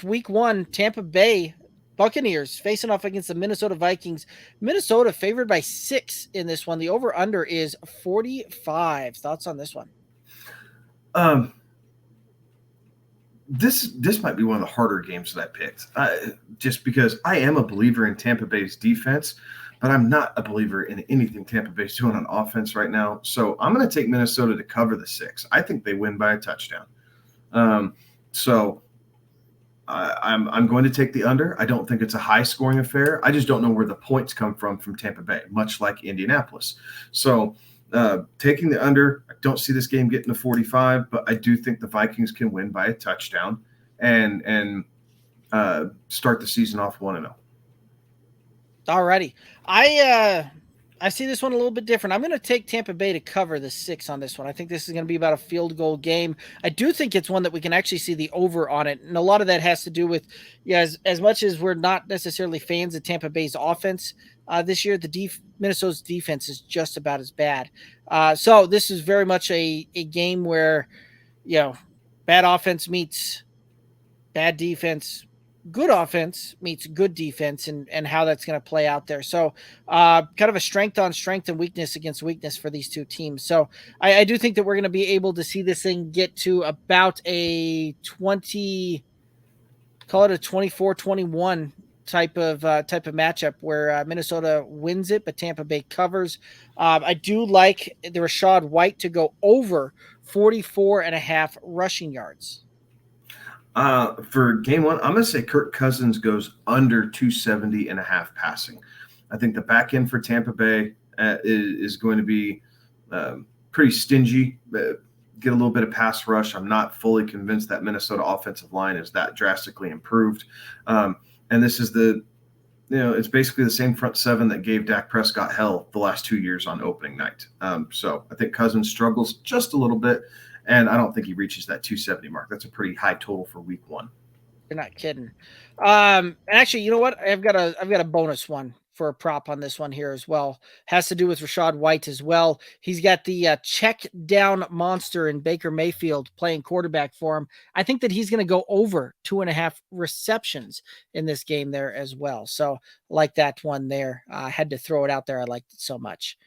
week one, Tampa Bay Buccaneers facing off against the Minnesota Vikings. Minnesota favored by 6 in this one. The over-under is 45. Thoughts on this one? Um, this might be one of the harder games that I picked, just because I am a believer in Tampa Bay's defense, but I'm not a believer in anything Tampa Bay's doing on offense right now. So I'm going to take Minnesota to cover the 6. I think they win by a touchdown. So I'm going to take the under. I don't think it's a high scoring affair. I just don't know where the points come from Tampa Bay, much like Indianapolis. So taking the under, I don't see this game getting to 45, but I do think the Vikings can win by a touchdown and start the season off 1-0. Alrighty. I see this one a little bit different. I'm going to take Tampa Bay to cover the 6 on this one. I think this is going to be about a field goal game. I do think it's one that we can actually see the over on it. And a lot of that has to do with, as much as we're not necessarily fans of Tampa Bay's offense this year, Minnesota's defense is just about as bad. So this is very much a game where, bad offense meets bad defense, good offense meets good defense, and how that's going to play out there. So kind of a strength on strength and weakness against weakness for these two teams. So I do think that we're going to be able to see this thing get to about a 24-21 type of matchup where Minnesota wins it, but Tampa Bay covers. I do like the Rachaad White to go over 44.5 rushing yards. For game one, I'm going to say Kirk Cousins goes under 270.5 passing. I think the back end for Tampa Bay is going to be pretty stingy. Get a little bit of pass rush. I'm not fully convinced that Minnesota offensive line is that drastically improved. And this is it's basically the same front seven that gave Dak Prescott hell the last 2 years on opening night. So I think Cousins struggles just a little bit. And I don't think he reaches that 270 mark. That's a pretty high total for week one. You're not kidding. And actually, you know what? I've got a bonus one for a prop on this one here as well. Has to do with Rachaad White as well. He's got the check down monster in Baker Mayfield playing quarterback for him. I think that he's going to go over 2.5 receptions in this game there as well. So like that one there. I had to throw it out there. I liked it so much.